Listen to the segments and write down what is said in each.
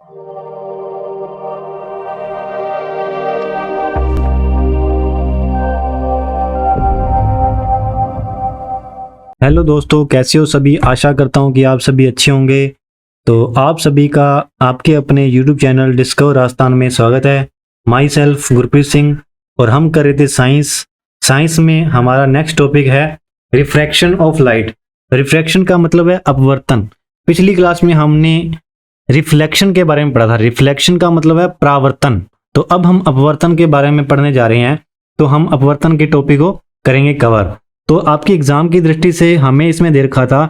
Hello दोस्तों, कैसे हो सभी। आशा करता हूँ कि आप सभी अच्छे होंगे। तो आप सभी का आपके अपने YouTube चैनल डिस्कवर आस्थान में स्वागत है। माई सेल्फ गुरप्रीत सिंह, और हम कर रहे थे साइंस में हमारा नेक्स्ट टॉपिक है रिफ्रैक्शन ऑफ लाइट। रिफ्रैक्शन का मतलब है अपवर्तन। पिछली क्लास में हमने रिफ्लेक्शन के बारे में पढ़ा था। रिफ्लेक्शन का मतलब है परावर्तन। तो अब हम अपवर्तन के बारे में पढ़ने जा रहे हैं। तो हम अपवर्तन के टॉपिक को करेंगे कवर। तो आपकी एग्जाम की दृष्टि से हमें इसमें दे रखा था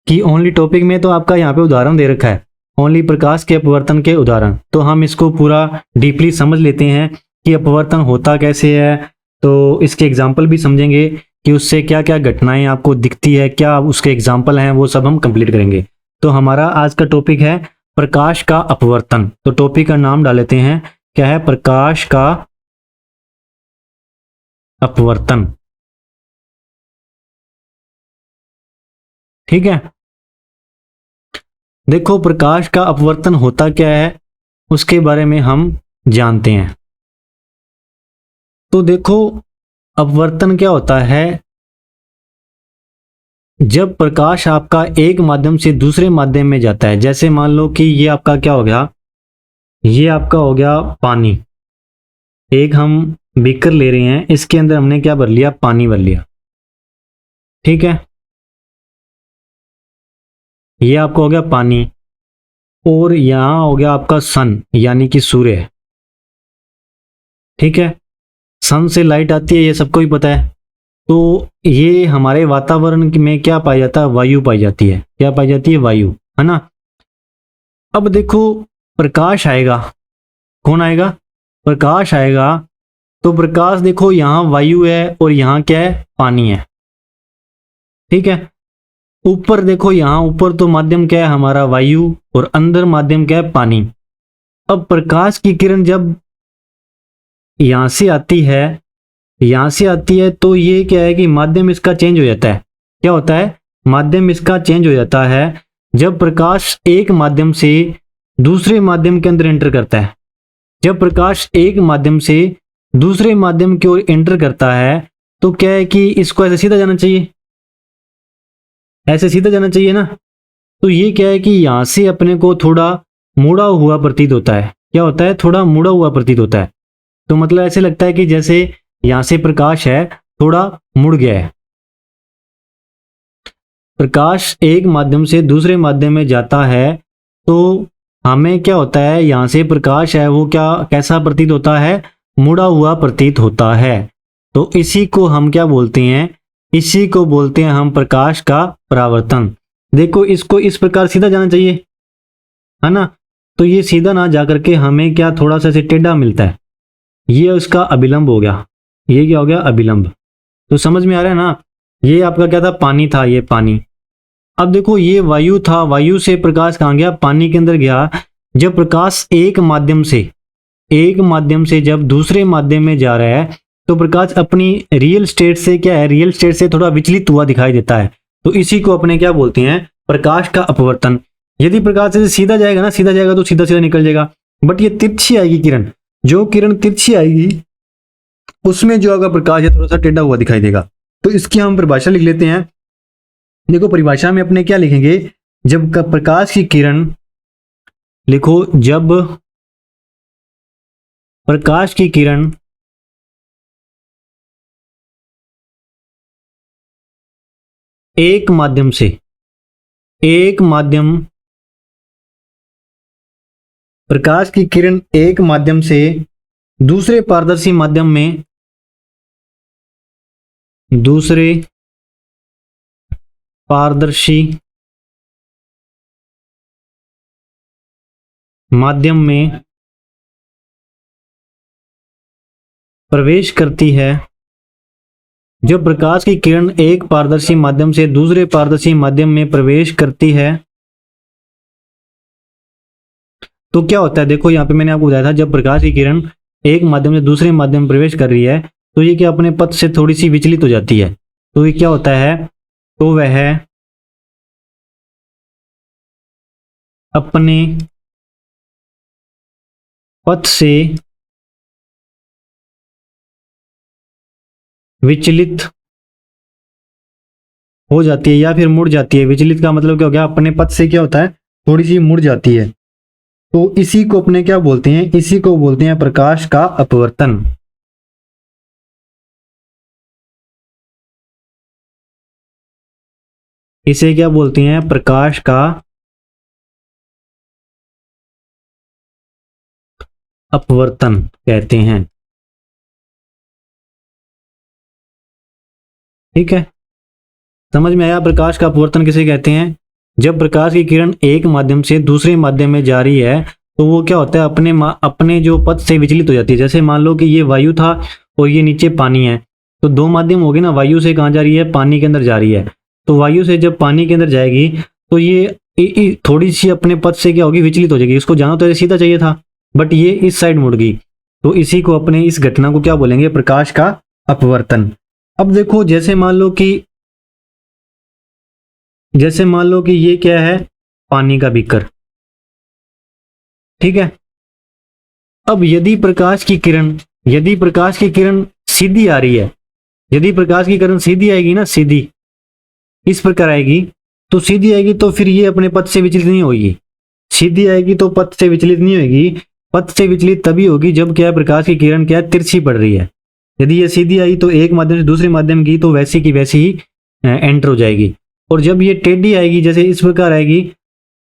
कि ओनली टॉपिक में तो आपका यहाँ पे उदाहरण दे रखा है, ओनली प्रकाश के अपवर्तन के उदाहरण। तो हम इसको पूरा डीपली समझ लेते हैं कि अपवर्तन होता कैसे है। तो इसके एग्जाम्पल भी समझेंगे कि उससे क्या क्या घटनाएं आपको दिखती है, क्या उसके एग्जाम्पल हैं, वो सब हम कंप्लीट करेंगे। तो हमारा आज का टॉपिक है प्रकाश का अपवर्तन। तो टॉपिक का नाम डाल लेते हैं, क्या है? प्रकाश का अपवर्तन। ठीक है। देखो, प्रकाश का अपवर्तन होता क्या है उसके बारे में हम जानते हैं। तो देखो, अपवर्तन क्या होता है? जब प्रकाश आपका एक माध्यम से दूसरे माध्यम में जाता है। जैसे मान लो कि ये आपका क्या हो गया, ये आपका हो गया पानी। एक हम बीकर ले रहे हैं, इसके अंदर हमने क्या भर लिया? पानी भर लिया। ठीक है, ये आपका हो गया पानी। और यहां हो गया आपका सन यानी कि सूर्य। ठीक है, सन से लाइट आती है, ये सबको ही पता है। तो ये हमारे वातावरण में क्या पाया जाता है? वायु पाई जाती है। क्या पाई जाती है? वायु, है ना। अब देखो, प्रकाश आएगा, कौन आएगा? प्रकाश आएगा। तो प्रकाश देखो, यहाँ वायु है और यहाँ क्या है? पानी है। ठीक है, ऊपर देखो, यहाँ ऊपर तो माध्यम क्या है हमारा? वायु, और अंदर माध्यम क्या है? पानी। अब प्रकाश की किरण जब यहां से आती है, यहां से आती है, तो ये क्या है कि माध्यम इसका चेंज हो जाता है। क्या होता है? माध्यम इसका चेंज हो जाता है जब प्रकाश एक माध्यम से दूसरे माध्यम के अंदर एंटर करता है। जब प्रकाश एक माध्यम से दूसरे माध्यम की ओर एंटर करता है, तो क्या है कि इसको ऐसे सीधा जाना चाहिए, ऐसे सीधा जाना चाहिए ना। तो ये क्या है कि यहां से अपने को थोड़ा मुड़ा हुआ प्रतीत होता है। क्या होता है? थोड़ा मुड़ा हुआ प्रतीत होता है। तो मतलब ऐसे लगता है कि जैसे यहां से प्रकाश है थोड़ा मुड़ गया है। प्रकाश एक माध्यम से दूसरे माध्यम में जाता है, तो हमें क्या होता है? यहां से प्रकाश है वो क्या, कैसा प्रतीत होता है? मुड़ा हुआ प्रतीत होता है। तो इसी को हम क्या बोलते हैं? इसी को बोलते हैं हम प्रकाश का परावर्तन। देखो, इसको इस प्रकार सीधा जाना चाहिए, है ना। तो ये सीधा ना जाकर के हमें क्या थोड़ा सा टेढ़ा मिलता है। ये उसका अभिलंब हो गया। ये क्या हो गया? अभिलंब। तो समझ में आ रहा है ना। ये आपका क्या था? पानी था, ये पानी। अब देखो, ये वायु था, वायु से प्रकाश कहाँ गया? पानी के अंदर गया। जब प्रकाश एक माध्यम से जब दूसरे माध्यम में जा रहा है, तो प्रकाश अपनी रियल स्टेट से क्या है? रियल स्टेट से थोड़ा विचलित हुआ दिखाई देता है। तो इसी को अपने क्या बोलते हैं? प्रकाश का अपवर्तन। यदि प्रकाश से सीधा जाएगा ना, सीधा जाएगा तो सीधा सीधा निकल जाएगा। बट ये तिरछी आएगी किरण, जो किरण तिरछी आएगी उसमें जो होगा प्रकाश है थोड़ा सा टेढ़ा हुआ दिखाई देगा। तो इसकी हम परिभाषा लिख लेते हैं। देखो, परिभाषा में अपने क्या लिखेंगे? जब का प्रकाश की किरण, लिखो, जब प्रकाश की किरण एक माध्यम से, एक माध्यम, प्रकाश की किरण एक माध्यम से दूसरे पारदर्शी माध्यम में, दूसरे पारदर्शी माध्यम में प्रवेश करती है। जब प्रकाश की किरण एक पारदर्शी माध्यम से दूसरे पारदर्शी माध्यम में प्रवेश करती है, तो क्या होता है? देखो, यहां पे मैंने आपको बताया था, जब प्रकाश की किरण एक माध्यम से दूसरे माध्यम में प्रवेश कर रही है, तो ये क्या अपने पथ से थोड़ी सी विचलित हो जाती है। तो ये क्या होता है? तो वह अपने पथ से विचलित हो जाती है या फिर मुड़ जाती है। विचलित का मतलब क्या हो गया, अपने पथ से क्या होता है, थोड़ी सी मुड़ जाती है। तो इसी को अपने क्या बोलते हैं, इसी को बोलते हैं प्रकाश का अपवर्तन। इसे क्या बोलते हैं, प्रकाश का अपवर्तन कहते हैं। ठीक है, समझ में आया प्रकाश का अपवर्तन किसे कहते हैं। जब प्रकाश की किरण एक माध्यम से दूसरे माध्यम में जा रही है तो वो क्या होता है, अपने जो पथ से विचलित हो जाती है। जैसे मान लो कि ये वायु था और ये नीचे पानी है, तो दो माध्यम हो गए ना, वायु से कहाँ जा रही है, पानी के अंदर जा रही है। तो वायु से जब पानी के अंदर जाएगी तो ये थोड़ी सी अपने पथ से क्या होगी, विचलित हो जाएगी। इसको जाना तो ऐसे सीधा चाहिए था, बट ये इस साइड मुड़ गई। तो इसी को अपने इस घटना को क्या बोलेंगे, प्रकाश का अपवर्तन। अब देखो जैसे मान लो कि ये क्या है, पानी का बीकर। ठीक है, अब यदि प्रकाश की किरण सीधी आ रही है, यदि प्रकाश की किरण सीधी आएगी ना, सीधी इस प्रकार आएगी, तो सीधी आएगी तो फिर ये अपने पथ से विचलित नहीं होगी। सीधी आएगी तो पथ से विचलित नहीं होगी। पथ से विचलित तभी होगी जब क्या है, प्रकाश की किरण क्या है, तिरछी पड़ रही है। यदि ये सीधी आई तो एक माध्यम से दूसरे माध्यम की तो वैसी की वैसी ही एंटर हो जाएगी। और जब ये टेढ़ी आएगी, जैसे इस प्रकार आएगी,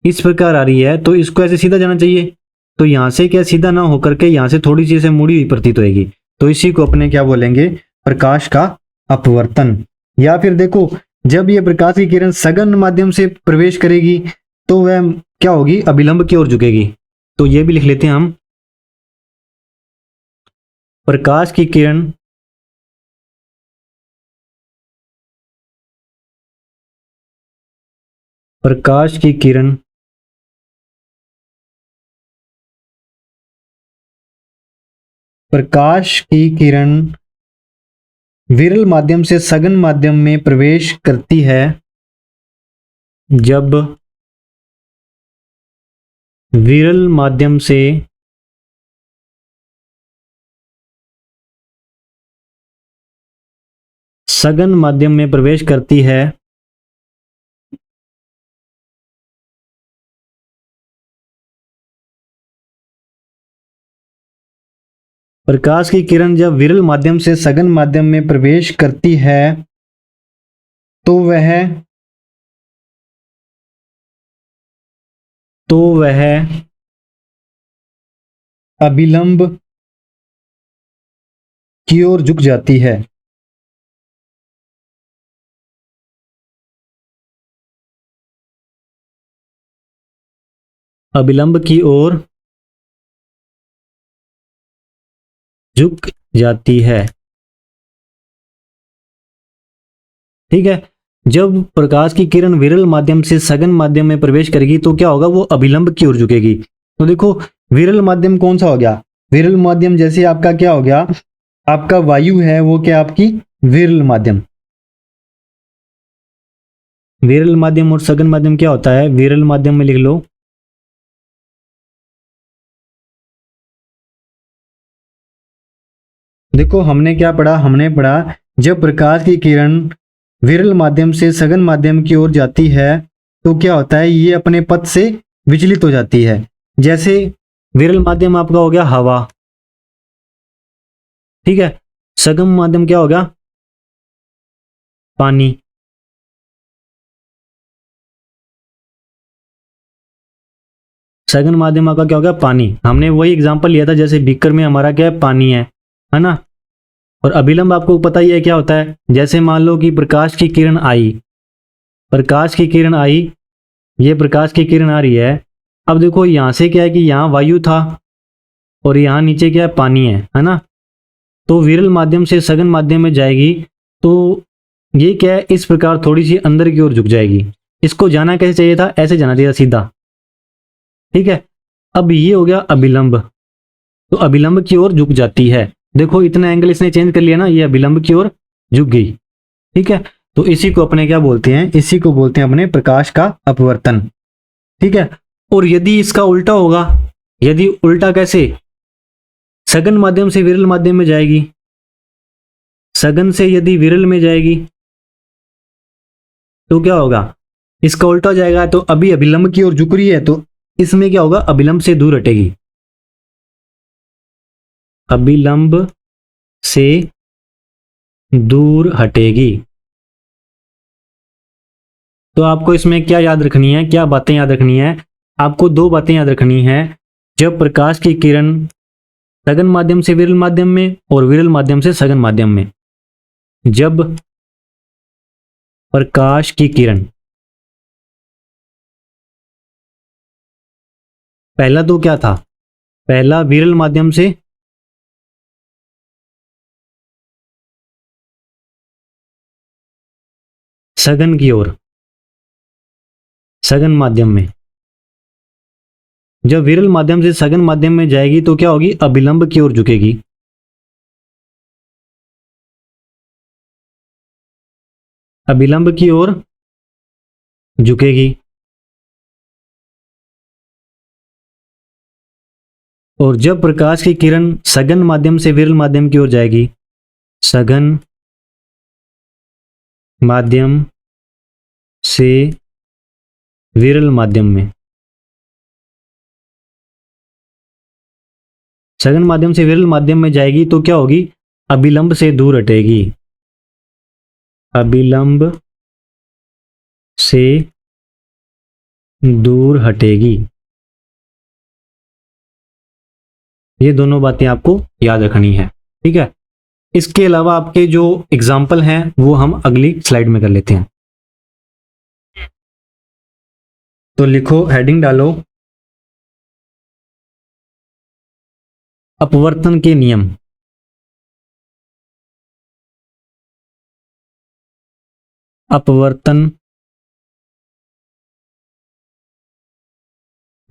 इस प्रकार आ रही है, तो इसको ऐसे सीधा जाना चाहिए। तो यहां से क्या सीधा ना होकर के यहां से थोड़ी सी ऐसे मुड़ी हुई प्रतीत होगी। तो इसी को अपने क्या बोलेंगे, प्रकाश का अपवर्तन। या फिर देखो, जब ये प्रकाश की किरण सघन माध्यम से प्रवेश करेगी तो वह क्या होगी, अभिलंब की ओर झुकेगी। तो ये भी लिख लेते हैं हम, प्रकाश की किरण प्रकाश की किरण प्रकाश की किरण विरल माध्यम से सघन माध्यम में प्रवेश करती है जब विरल माध्यम से सघन माध्यम में प्रवेश करती है प्रकाश की किरण जब विरल माध्यम से सघन माध्यम में प्रवेश करती है तो वह अभिलंब की ओर झुक जाती है। अभिलंब की ओर झुक जाती है। ठीक है, जब प्रकाश की किरण विरल माध्यम से सघन माध्यम में प्रवेश करेगी तो क्या होगा, वो अभिलंब की ओर झुकेगी। तो देखो, विरल माध्यम कौन सा हो गया, विरल माध्यम जैसे आपका क्या हो गया, आपका वायु है वो क्या आपकी विरल माध्यम। विरल माध्यम और सघन माध्यम क्या होता है, विरल माध्यम में लिख लो देखो हमने क्या पढ़ा, हमने पढ़ा जब प्रकाश की किरण विरल माध्यम से सघन माध्यम की ओर जाती है तो क्या होता है, ये अपने पथ से विचलित हो जाती है। जैसे विरल माध्यम आपका हो गया हवा। ठीक है, सघन माध्यम क्या होगा, पानी। सघन माध्यम आपका क्या होगा, पानी। हमने वही एग्जांपल लिया था, जैसे बीकर में हमारा क्या है, पानी है ना। और अभिलंब आपको पता ही है क्या होता है, जैसे मान लो कि प्रकाश की किरण आई, ये प्रकाश की किरण आ रही है। अब देखो यहां से क्या है कि यहाँ वायु था और यहाँ नीचे क्या है, पानी है ना। तो विरल माध्यम से सघन माध्यम में जाएगी तो ये क्या है, इस प्रकार थोड़ी सी अंदर की ओर झुक जाएगी। इसको जाना कैसे चाहिए था, ऐसे जाना चाहिए सीधा। ठीक है, अब ये हो गया अभिलंब, तो अभिलंब की ओर झुक जाती है। देखो इतना एंगल इसने चेंज कर लिया ना, ये अभिलंब की ओर झुक गई। ठीक है, तो इसी को अपने क्या बोलते हैं, इसी को बोलते हैं अपने प्रकाश का अपवर्तन। ठीक है, और यदि इसका उल्टा होगा, यदि उल्टा कैसे, सघन माध्यम से विरल माध्यम में जाएगी, सघन से यदि विरल में जाएगी तो क्या होगा, इसका उल्टा हो जाएगा। तो अभी अभिलंब की ओर झुक रही है तो इसमें क्या होगा, अभिलंब से दूर हटेगी, अभिलंब से दूर हटेगी। तो आपको इसमें क्या याद रखनी है, क्या बातें याद रखनी है, आपको दो बातें याद रखनी है। जब प्रकाश की किरण सघन माध्यम से विरल माध्यम में और विरल माध्यम से सघन माध्यम में, जब प्रकाश की किरण, पहला तो क्या था, पहला विरल माध्यम से सघन की ओर, सघन माध्यम में, जब विरल माध्यम से सघन माध्यम में जाएगी तो क्या होगी, अभिलंब की ओर झुकेगी, अभिलंब की ओर झुकेगी। और जब प्रकाश की किरण सघन माध्यम से विरल माध्यम की ओर जाएगी, सघन माध्यम से विरल माध्यम में, सघन माध्यम से विरल माध्यम में जाएगी तो क्या होगी, अभिलंब से दूर हटेगी, अभिलंब से दूर हटेगी। ये दोनों बातें आपको याद रखनी है, ठीक है। इसके अलावा आपके जो एग्जाम्पल हैं वो हम अगली स्लाइड में कर लेते हैं। तो लिखो, हेडिंग डालो, अपवर्तन के नियम। अपवर्तन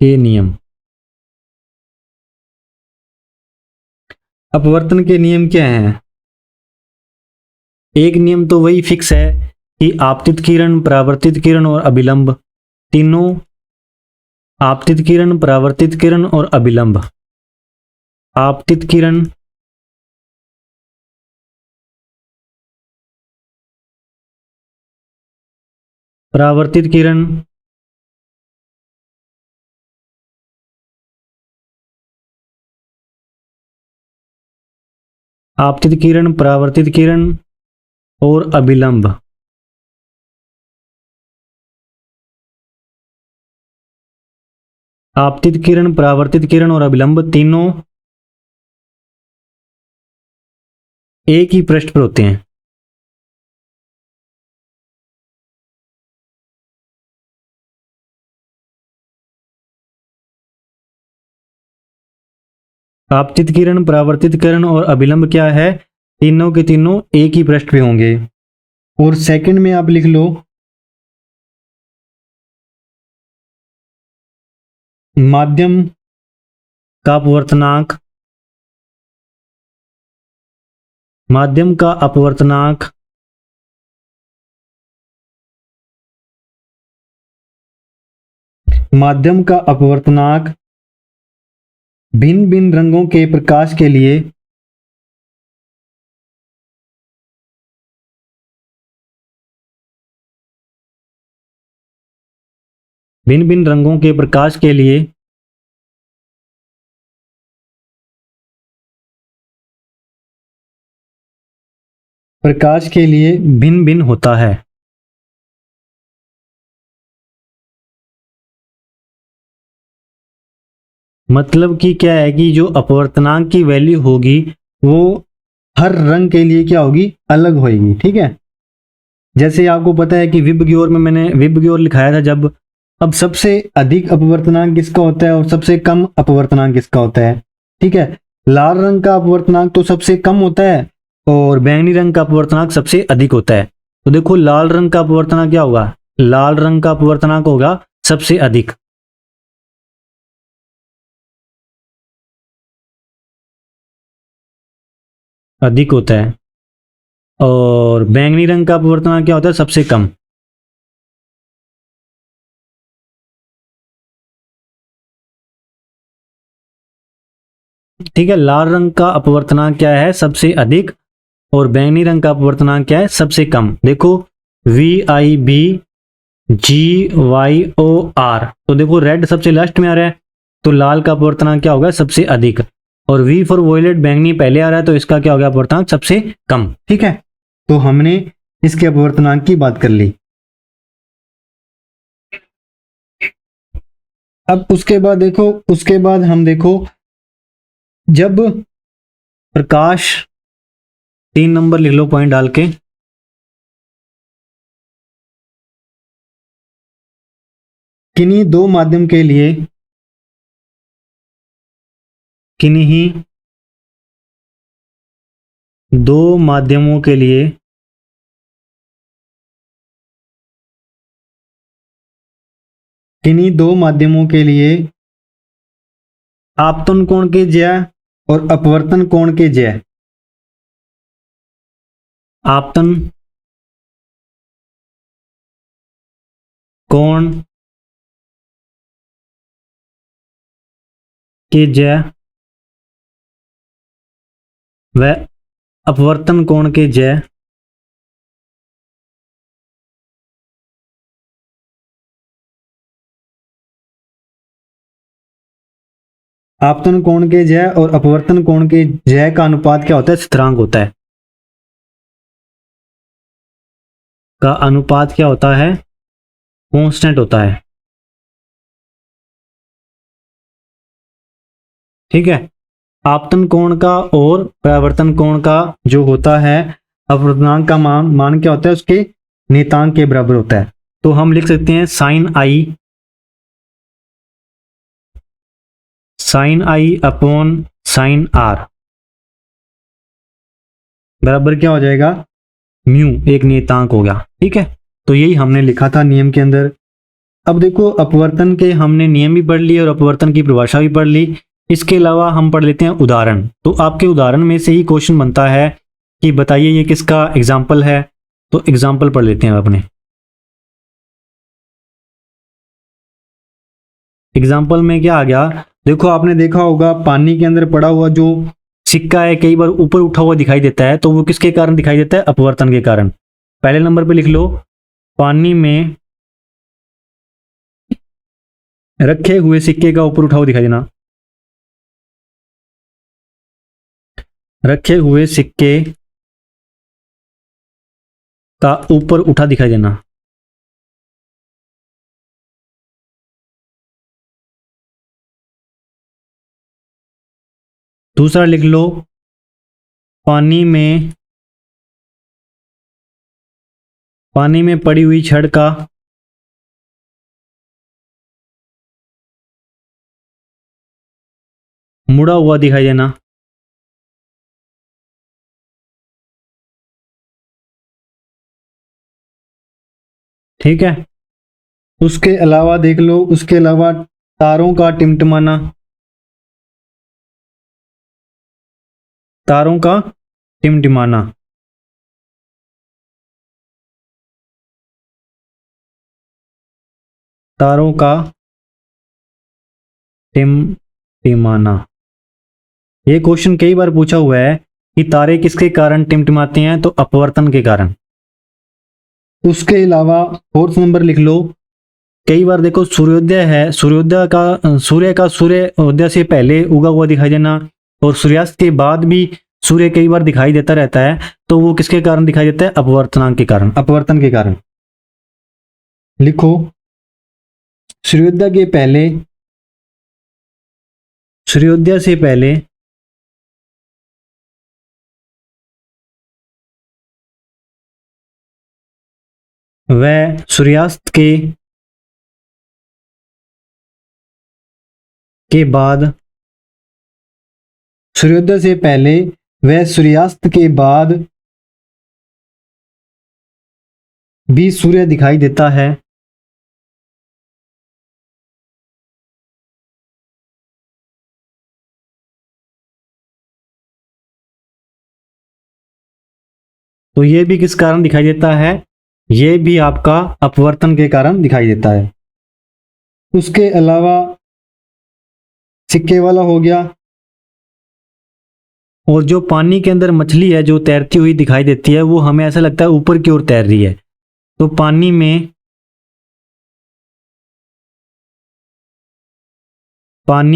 के नियम। अपवर्तन के नियम क्या हैं? एक नियम तो वही फिक्स है कि आपतित किरण, परावर्तित किरण और अभिलंब, तीनों, आपतित किरण, परावर्तित किरण और अभिलंब, आपतित किरण, परावर्तित किरण, आपतित किरण, परावर्तित किरण और अभिलंब, आपतित किरण, परावर्तित किरण और अभिलंब तीनों एक ही पृष्ठ पर होते हैं। आपतित किरण, परावर्तित किरण और अभिलंब क्या है, तीनों के तीनों एक ही पृष्ठ पे होंगे। और सेकंड में आप लिख लो, माध्यम का अपवर्तनांक, माध्यम का अपवर्तनांक माध्यम का अपवर्तनांक भिन्न भिन्न रंगों के प्रकाश के लिए भिन्न भिन्न रंगों के प्रकाश के लिए भिन्न भिन्न होता है। मतलब कि क्या है कि जो अपवर्तनांक की वैल्यू होगी वो हर रंग के लिए क्या होगी, अलग होगी, ठीक है। जैसे आपको पता है कि विबग्योर में मैंने विबग्योर लिखाया था जब, अब सबसे अधिक अपवर्तनांक किसका होता है और सबसे कम अपवर्तनांक किसका होता है, ठीक है। लाल रंग का अपवर्तनांक तो सबसे कम होता है और बैंगनी रंग का अपवर्तनांक सबसे अधिक होता है। तो देखो, लाल रंग का अपवर्तनांक क्या होगा, लाल रंग का अपवर्तनांक होगा सबसे अधिक, अधिक होता है। और बैंगनी रंग का अपवर्तनांक क्या होता है, सबसे कम। ठीक है, लाल रंग का अपवर्तनांक क्या है, सबसे अधिक, और बैंगनी रंग का अपवर्तनांक क्या है, सबसे कम। देखो VIBGYOR, तो देखो रेड सबसे लास्ट में आ रहा है, तो लाल का अपवर्तनांक क्या होगा, सबसे अधिक, और V फॉर वॉयलेट बैंगनी पहले आ रहा है, तो इसका क्या हो गया, अपवर्तनांक सबसे कम। ठीक है, तो हमने इसके अपवर्तनांक की बात कर ली। अब उसके बाद देखो, उसके बाद हम देखो जब प्रकाश, 3 नंबर लिख लो पॉइंट डाल के, किन्हीं दो माध्यम के लिए, किन्हीं दो माध्यमों के लिए किन्हीं दो माध्यमों के लिए आपतन कोण के ज्या और अपवर्तन कोण के ज्या, आपतन कोण के ज्या व अपवर्तन कोण के ज्या आपतन कोण के ज्या और अपवर्तन कोण के ज्या का अनुपात क्या होता है, स्थिरांक होता है, का अनुपात क्या होता है, कांस्टेंट होता है। ठीक है, आपतन कोण का और परावर्तन कोण का जो होता है अपवर्तनांक का मान क्या होता है, उसके नियतांक के बराबर होता है। तो हम लिख सकते हैं sine I upon sine R बराबर क्या हो जाएगा, म्यू, एक नियतांक हो गया। ठीक है, तो यही हमने लिखा था नियम के अंदर। अब देखो अपवर्तन के हमने नियम भी पढ़ लिए और अपवर्तन की परिभाषा भी पढ़ ली। इसके अलावा हम पढ़ लेते हैं उदाहरण। तो आपके उदाहरण में से ही क्वेश्चन बनता है कि बताइए ये किसका एग्जाम्पल है, तो एग्जाम्पल पढ़ लेते हैं अपने। एग्जाम्पल में क्या आ गया, देखो आपने देखा होगा पानी के अंदर पड़ा हुआ जो सिक्का है कई बार ऊपर उठा हुआ दिखाई देता है, तो वो किसके कारण दिखाई देता है, अपवर्तन के कारण। पहले नंबर पे लिख लो, पानी में रखे हुए सिक्के का ऊपर उठा हुआ दिखाई देना, रखे हुए सिक्के का ऊपर उठा दिखाई देना। दूसरा लिख लो, पानी में पड़ी हुई छड़ का मुड़ा हुआ दिखाई देना। ठीक है, उसके अलावा देख लो, उसके अलावा तारों का टिमटिमाना, तारों का टिमटिमाना। तारों का टिमटिमाना, ये क्वेश्चन कई बार पूछा हुआ है कि तारे किसके कारण टिमटिमाते हैं, तो अपवर्तन के कारण। उसके अलावा 4th नंबर लिख लो, कई बार देखो सूर्योदय है, सूर्य का सूर्योदय से पहले उगा हुआ दिखाई देना, और सूर्यास्त के बाद भी सूर्य कई बार दिखाई देता रहता है, तो वो किसके कारण दिखाई देता है, अपवर्तनांक के कारण, अपवर्तन के कारण। लिखो, सूर्योदय के पहले, सूर्योदय से पहले वह सूर्यास्त के बाद, सूर्योदय से पहले वह सूर्यास्त के बाद भी सूर्य दिखाई देता है, तो ये भी किस कारण दिखाई देता है, ये भी आपका अपवर्तन के कारण दिखाई देता है। उसके अलावा सिक्के वाला हो गया, और जो पानी के अंदर मछली है जो तैरती हुई दिखाई देती है वो हमें ऐसा लगता है ऊपर की ओर तैर रही है। तो पानी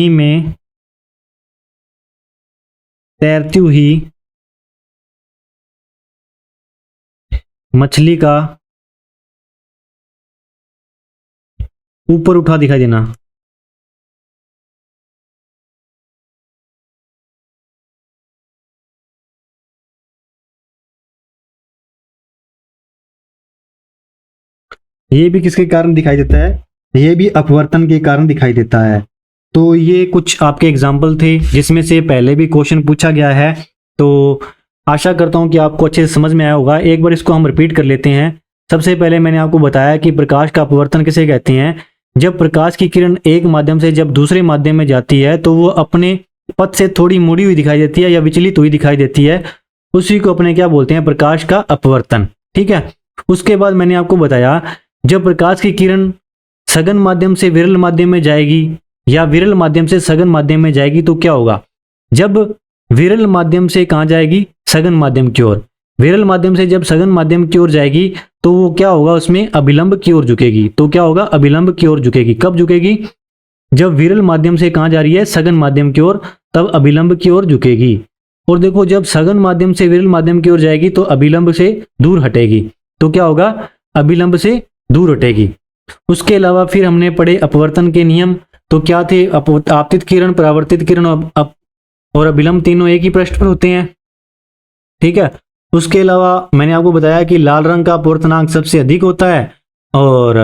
में तैरती हुई मछली का ऊपर उठा दिखाई देना। ये भी किसके कारण दिखाई देता है? ये भी अपवर्तन के कारण दिखाई देता है। तो ये कुछ आपके एग्जाम्पल थे जिसमें से पहले भी क्वेश्चन पूछा गया है। तो आशा करता हूं कि आपको अच्छे से समझ में आया होगा। एक बार इसको हम रिपीट कर लेते हैं। सबसे पहले मैंने आपको बताया कि प्रकाश का अपवर्तन किसे कहते हैं। जब प्रकाश की किरण एक माध्यम से जब दूसरे माध्यम में जाती है तो वो अपने पथ से थोड़ी मुड़ी हुई दिखाई देती है या विचलित हुई दिखाई देती है, उसी को अपने क्या बोलते हैं? प्रकाश का अपवर्तन। ठीक है। उसके बाद मैंने आपको बताया जब प्रकाश की किरण सघन माध्यम से विरल माध्यम में जाएगी या विरल माध्यम से सघन माध्यम में जाएगी तो क्या होगा? जब विरल माध्यम से कहां जाएगी? सघन माध्यम की ओर। विरल माध्यम से जब सघन माध्यम की ओर जाएगी तो वो क्या होगा? उसमें अभिलंब की ओर झुकेगी। तो क्या होगा? अभिलंब की ओर झुकेगी। कब झुकेगी? जब विरल माध्यम से कहां जा रही है? सघन माध्यम की ओर, तब अभिलंब की ओर झुकेगी। और देखो जब सघन माध्यम से विरल माध्यम की ओर जाएगी तो अभिलंब से दूर हटेगी। तो क्या होगा? अभिलंब से दूर हटेगी। उसके अलावा फिर हमने पढ़े अपवर्तन के नियम। तो क्या थे? आपतित किरण, परावर्तित किरण और अभिलंब तीनों एक ही पृष्ठ पर होते हैं। ठीक है। उसके अलावा मैंने आपको बताया कि लाल रंग का अपवर्तनांक सबसे अधिक होता है और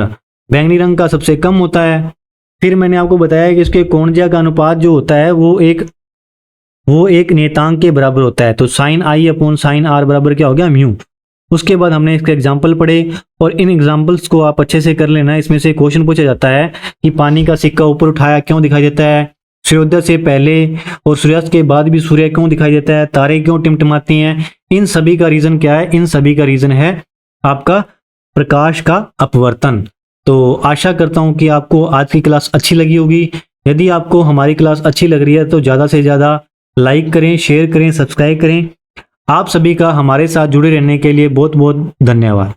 बैंगनी रंग का सबसे कम होता है। फिर मैंने आपको बताया कि इसके कोणीय का अनुपात जो होता है वो एक नियतांक के बराबर होता है। तो sine I upon sine R बराबर क्या हो गया? म्यू। उसके बाद हमने इसके एग्जाम्पल पढ़े और इन एग्जाम्पल्स को आप अच्छे से कर लेना। इसमें से क्वेश्चन पूछा जाता है कि पानी का सिक्का ऊपर उठाया क्यों दिखाई देता है? सूर्योदय से पहले और सूर्यास्त के बाद भी सूर्य क्यों दिखाई देता है? तारे क्यों टिमटिमाती हैं? इन सभी का रीजन क्या है? इन सभी का रीजन है आपका प्रकाश का अपवर्तन। तो आशा करता हूं कि आपको आज की क्लास अच्छी लगी होगी। यदि आपको हमारी क्लास अच्छी लग रही है तो ज़्यादा से ज़्यादा लाइक करें, शेयर करें, सब्सक्राइब करें। आप सभी का हमारे साथ जुड़े रहने के लिए बहुत बहुत धन्यवाद।